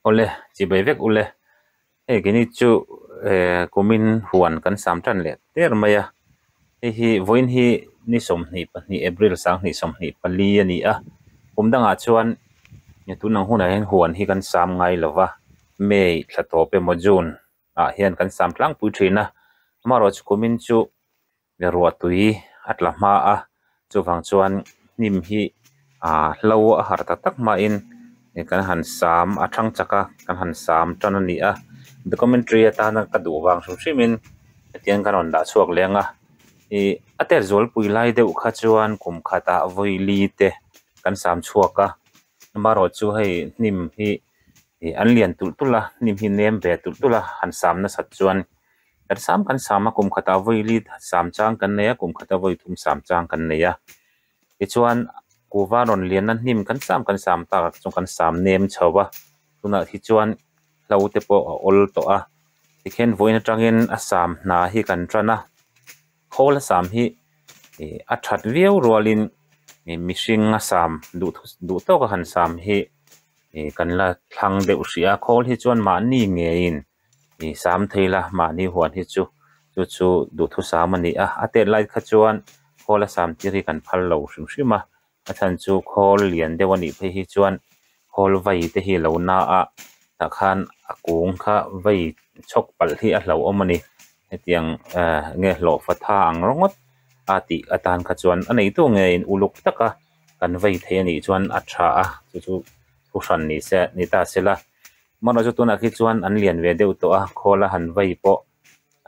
ole chi bai vek ule he kini chu kumin huan kan sam tan le ter maya hi voin hi ni som ni pa ni April sang ni som ni pali ani a kumdanga chuan ni tunang huna hen huan hi kan sam ngai lova May thlato pe mo June a hian kan sam tlang pui thina maro chu kumin chu le ruwa tui atla ma a chu wang chuan nim hi hlo a har tak tak ma in kan han sam athang chaka kan han sam tan ani a the commentary ata na ka du wang hru hrimin tiang kan on da chuak lenga ater zol pui lai deuh kha chuan kum khata voili te kan sam chuaka maro chu hei nim hi an lian tultula nim hi nem ve tultula han sam na sat chuan kan sama kum khata voili sam chang kan neya kum khata voi thum sam chang kan neya chuan kuwaron lian nan nim kan sam ta chung kan sam nem chawa tuna hi chuan laute po ol to a tikhen voina tangin asam na hi kan trana khol sam hi a that viau rolin mishing asam du to ka han sam hi kan la thlang deuh ria khol hi chuan ma ni nge in sam theila ma ni huan hi chu du thu sam ani a ate lai kha chuan khol sam tiri kan phal lo hrim athan chu khol lian dewani phe hi chuan khol vai te hi lo na a takhan akung kha vai chok pal hi a hlo omani hetiang nge hlo fatha ang rongot ati atan kha chuan anei tu nge in uluk taka kan vai the ani chuan a tha a chu thusan ni se ni ta sela mano chu tuna khi chuan an lian ve deuh to a khola han vai po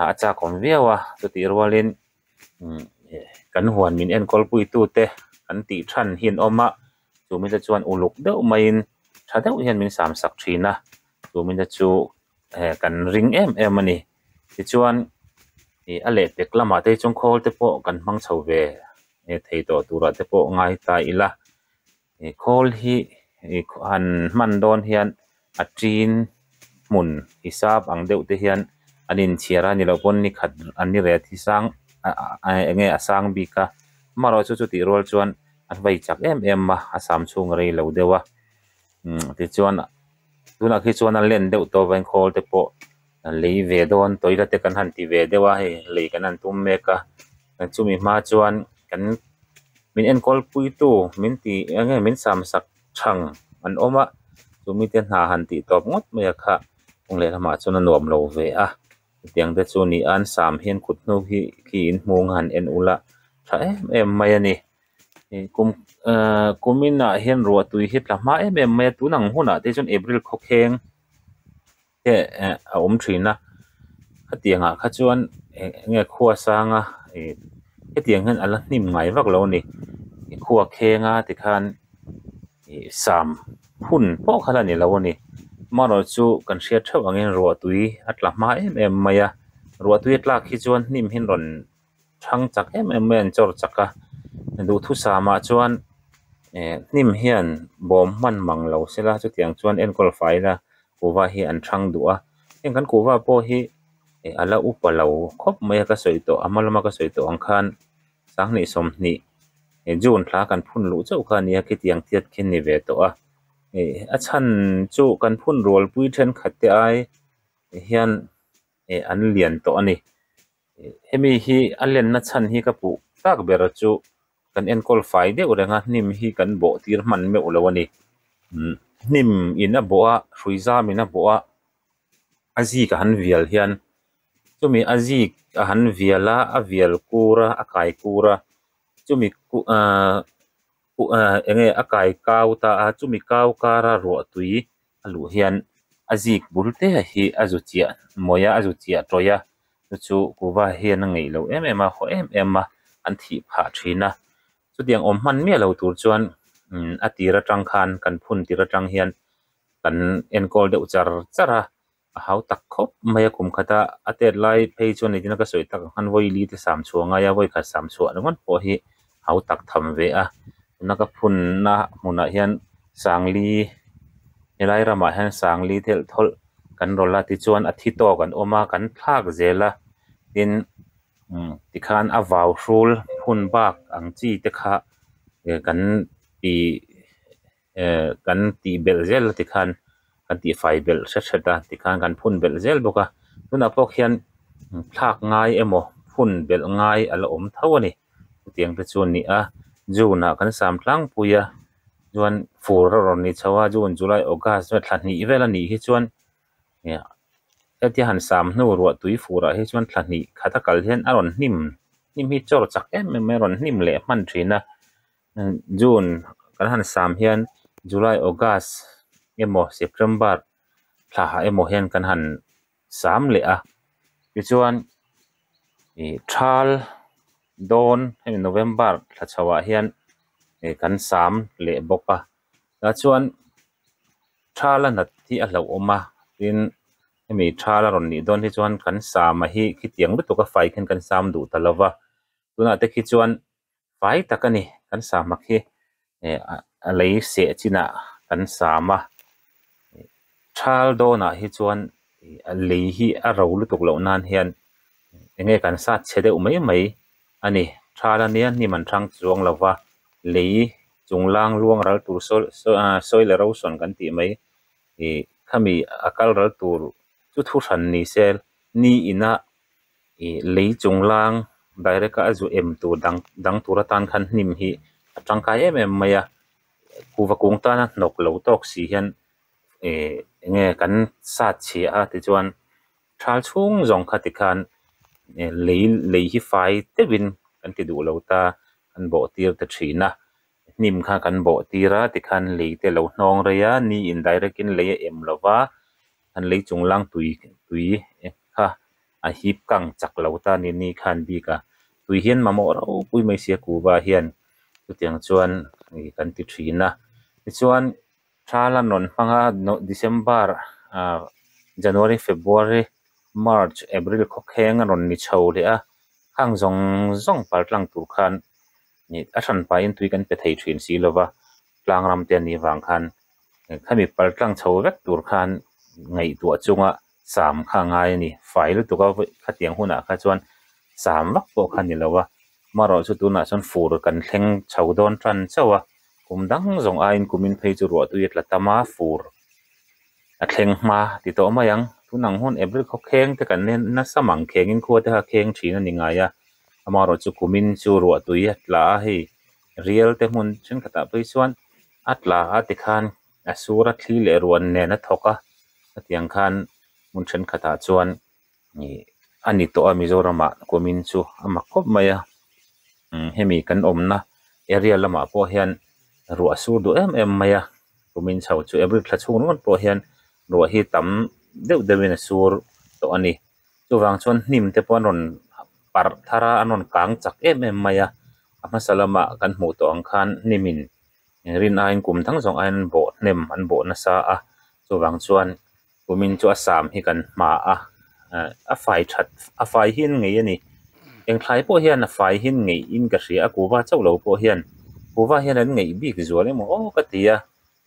acha kom viawa chu ti rwalin kan huan min en kol pui tu te kan ti than hin oma chu min ta chuan uluk deuh main thadeuh hian min sam sak thina chu min ta chu kan ring em ani ti chuan ale peklama te chung khol te po kan mang chho ve thei to tura te po ngai ta ila khol hi han man don hian atrin mun hisab ang deuh te hian anin chiara ni lo pon ni khat ani re thi sang nge asang bika maro chu ti rol chuan an vai chak em ma asam chung rei lo dewa ti chuan tuna khi chuan an len deuh to van khol te po lei ve don toila te kan han ti ve dewa he lei kan an tum meka chumi ma chuan kan min en kol pui tu min ti nge min sam sak thang an oma chumi te na han ti top ngot me kha ong le ma chuan an nuam lo ve a tiang te chu ni an sam hian khut no hi ki in mung han en ula tha em mai ani kumina hian ruwa tui hi tlama em mai tunang huna te chun April khokheng te a thina atianga kha chuan nge khuwa sanga etiang han ala nim ngai vak lo ni khuwa khenga ti khan sam hun po khala ni lo ni maro chu kan sia thau angin ruwa tui atlama em maya ruwa tui tlak hi chuan nim hin ron thang chak em men chor chaka du thu sama chuan nim hian bom man mang lo sela chu tiang chuan en kol fai la kuwa hi an thang duwa en kan kuwa po hi ala upalo khop mai ka soito amalma ka soito angkhan sang ni som ni June thla kan phun lu chau kha nia ki tiang tiat khin ni ve to a achan chu kan phun rol pui then khatte ai hian an lian to ani hemi hi alen na chan hi ka pu tak ber chu kan en kol fai de urenga nim hi kan bo tir man me ulawani nim in a bo a hruiza min a bo a azi ka han vial hian chumi azi a han viala a vial kura a kai kura chumi enge akai kau ta a chumi kau kara ro tui alu hian azik bulte hi azuchia moya azuchia toya chu kuwa hian ngei lo em a kho em a an thi pha thina chu diang om man me lo tur chuan atira tang khan kan phun tira tang hian kan enkol de chara hau tak khop maya kum khata atet lai phei chuan ni ka soi tak han voi li te sam chuanga ya voi kha sam chu angon po hi hau tak tham ve a naka phun na muna hian sangli helai rama hian sangli thel thol kan rola ti chuan athi to kan oma kan thak zela tin tikhan awau hrul phun bak ang chi te kha kan ti bel zel tikhan kan ti fai bel seta ti kan phun bel zel boka tuna pok hian thak ngai emo phun bel ngai ala om thawani tiang te chuan ni a juna kan sam tlang puya chuan fur ron ni chawa jun july august thlan ni vela ni hi chuan ya ti han sam nu ro tui fura hi chuan thlan ni khata kal hian aron hnim hi chor chak em ron hnim le man thina june kan han sam hian july august emo september thla emo hian kan han sam le a ti chuan thal don hemi november thla chawa hian kan sam le boka ta chuan thala nat hi a hlo oma tin hemi thala ron ni don hi chuan kan sam hi ki tiang lu to ka fai khen kan sam du talawa tuna te khi chuan fai takani kan sam khi a lei se china kan sama thal dona hi chuan a lei hi a ro lu tuk lo nan hian enge kan sa chede umai mai ani thala nia ni man thang chuang lawa lei chunglang luang ral tur soil erosion kan ti mai khami akal ral tur chu thu than ni sel ni ina lei chunglang direct a zu em tu dang turatan khan hnim hi atangkai em maya kuwa kungta na nok lo tok si hian nge kan sa chi a ti chuan thal chung zong khati khan lei hi fai tewin kan ti du lo ta kan bo tir ta thina nim kha kan bo tira ti khan lei te lo hnong reya ni indirect in lei em lova an lei chunglang tui kha a hip kang chak lo ta ni khan bi ka tui hian mamo ro pui mai sia ku ba hian tu tiang chuan kan ti thina ti chuan thala non panga december january february march april khokheng ron ni chho le a khang zong partlang tur khan ni a than pa in tui kan pe thei thin si lova tlangram te ni wang khan khami partlang chho vek tur khan ngai tu chunga sam kha ngai ni file tu ka khatiang huna kha chuan sam vak po khan ni lawa maro chu tu na chon fur kan thleng chho don tran chawa kumdang zong a in kumin phei chu ro tu yetla tama fur a thleng ma ti to mayang tunang hon april khokheng te kan na samang kheng in khuate ha kheng thina ni ngaya amaro chu kumin chu ro tu yetla hi real te mun chen khata pe chuan atla ati khan asura thli le ruan ne na thoka atiang khan mun chen khata chuan ni ani to amizorama kumin chu ama khop maya hemi kan omna area lama po hian ru asur du em maya kumin chau chu april thla chung ron po hian ru hi tam deuh deuhin asur to ani chuwang chuan hnim te pon ron par thara anon kang chak em maya ama salama kan hmu to ang khan nimin rin ain kum thang zong ain bo nem an bo na sa a chuwang chuan kumin chu asam hi kan ma a fai that a fai hin ngei ani eng thlai po hian a fai hin ngei in ka ria kuwa chau lo po hian kuwa hian an ngei bik zual emo ka tia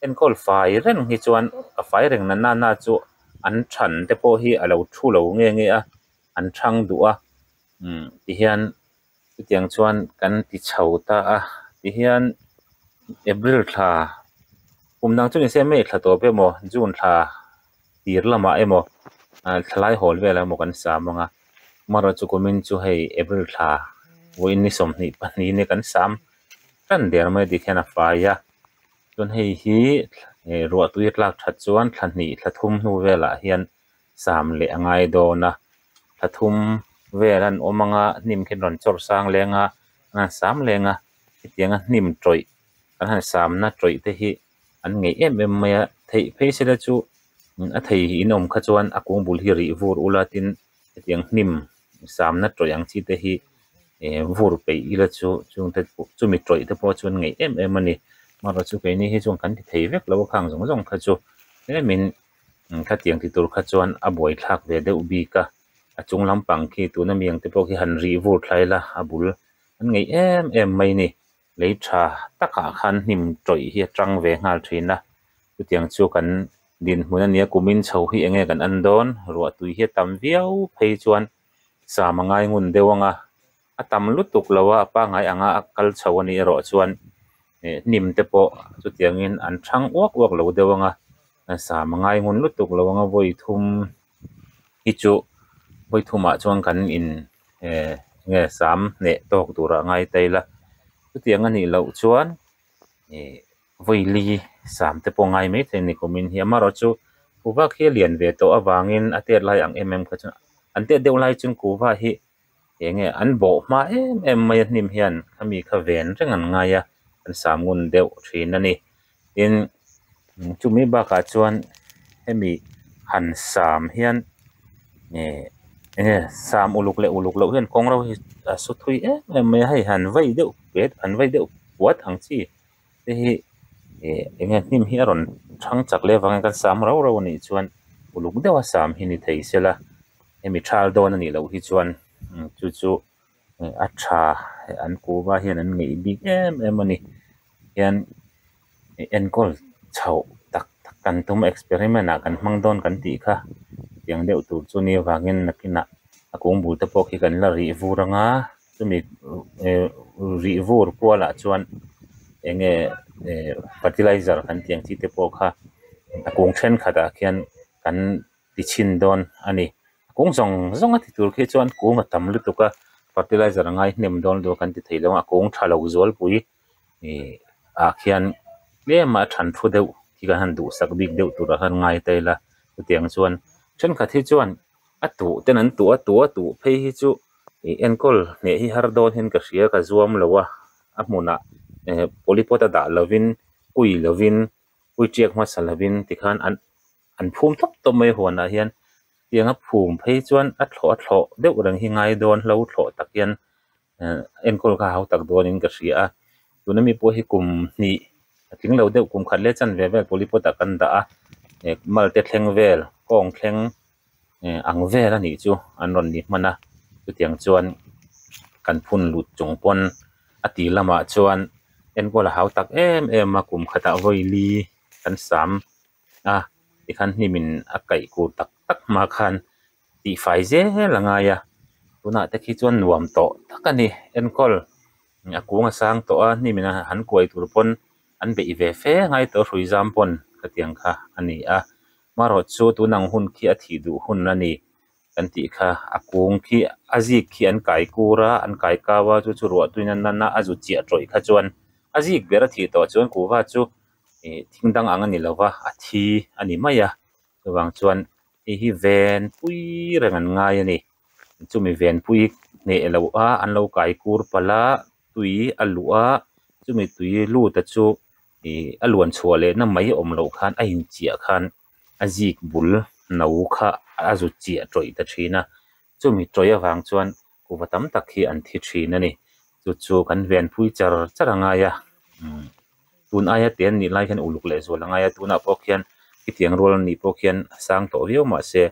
en kol fai ren hi chuan a fai reng na chu an than te po hi alo thu lo nge a an thang du a ti hian tiang chuan kan ti chho ta a ti hian april tha kumnang chu ni se me thla to pe mo june tha tir lama emo thlai hol vela mo kan sa manga maro chu komin chu hei april tha voin ni som ni pani ne kan sam kan der mai di khena fa ya chun hei hi ro tu tlak that chuan thlanni thlathum nu vela hian sam le angai do na thlathum velan omanga nim khen ron chor sang lenga na sam lenga tianga nim troi kan han sam na troi te hi an ngei em maya thei phei se da chu a thei hi inom kha chuan akung bul hi ri vur ulatin tiang nim sam na troi ang chi te hi vur pe ila chu chung te chu mi troi te po chuan ngei em ani maro chu ke ni hi chung kan ti thei vek lo khang zong kha chu min kha tiang ti tur kha chuan a boi thlak ve de ubi ka a chung lampang khi tu na miang te po ki han ri vur thlaila abul an ngei em mai ni lei tha taka khan hnim troi hi atang ve ngal thina tu tiang chu kan din hmuna nia kumin chho hi enge kan andon ro tui hi tam viau phei chuan sa mangai ngun dewanga atam lutuk lawa pa ngai anga akal chawani ro chuan nim te po chu tiangin an thang wak lo dewanga sa mangai ngun lutuk lawanga voi thum hi chu voi thuma chuan kan in nge sam ne tok tura ngai taila tiang ani lo chuan voi li sam te po ngai me the ni komin hi amaro chu kuwa khe lian ve to awangin atet lai ang kha chu ante deu lai chung kuwa hi enge an bo ma mai nim hian khami kha ven rengan nga ya an samun deu thin ani in chumi ba ka chuan hemi han sam hian sam uluk lo hian kongrau hi su thui mai hai han vai deu pet an vai deu wat ang chi te hi enge nim hi aron thang chak le wang kan sam ro ni chuan uluk dewa sam hi ni thei sela hemi thal don ani lo hi chuan chu acha an kuwa hian an ngei big ani hian enkol chau tak kan tum experiment a kan mangdon kan ti kha tiang deuh tur chu ni wangin nakina akung bul te pok hi kan la ri vuranga chumi ri vur kwala chuan enge fertilizer kan tiang chi te pok kha akung then khata khian kan ti chin don ani akung zong a ti tur khi chuan kunga tam lutuka fertilizer ngai hnem don do kan ti theilo akung thalo zol pui a khian le ma than thu deuh ki kan han du sak big deuh tur han ngai taila tiang chuan chen kha thi chuan atu ten an tu phei hi chu enkol ne hi har don hin ka hria ka zuam lowa a muna polipota da lovin pui lovin pui chiak ma salavin tikhan an phum thop to mai hona hian tianga phum phei chuan a thlo deuh rang hi ngai don lo thlo takian enkol ka hau tak don in ka hria tunami po hi kum ni ting lo deuh kum khat le chan ve polipota kan da a malte thleng vel kong thleng ang vel ani chu an ron ni mana chu tiang chuan kan phun lut chung pon ati lama chuan enkol hau tak ma kum khata voi li kan sam ti khan nimin a kai ku tak ma khan ti fai je langa ya tuna te khi chuan nuam to takani enkol akunga sang to a nimina han koi tur pon an be ve fe ngai to hrui zam pon khatiang kha ani a maro chu tunang hun khi a thi du hun ani kan ti kha akung khi azik khi an kai kura an kai kawa chu chu ro tuinan na azu chi atroi kha chuan azik bera thi to chuan kuwa chu thingdang ang ani lova athi ani maya wang chuan hi ven pui rangan ngai ani chumi ven pui ne lo a an lo kai kur pala tui alua chumi tui lu ta chu aluan chhuale na mai om lo khan a in chia khan azik bul nau kha azu chia troi ta thina chumi troya wang chuan kuwa tam tak hi an thi thina ni chu kan ven pui charanga ya tun aya ten ni lai khan uluk le zo langa ya tuna pokhian ki tiang rol ni pokhian sang to view ma se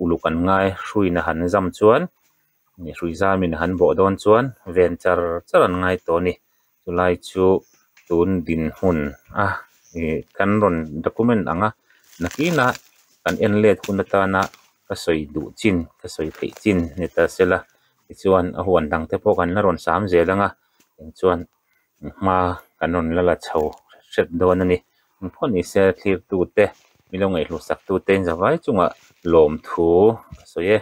ulukan ngai hruina han zam chuan ni hrui zamin han bo don chuan ven charan ngai to ni chulai chu tun din hun kan ron document anga nakina kan en let hunata na ka soi du chin ka soi thei chin neta sela chuan a huan dang te pok an la ron sam zelanga chuan ma kanon lala chho set don ani phoni se thlir tu te milong ei hlu sak tu te zawai chunga lom thu so ye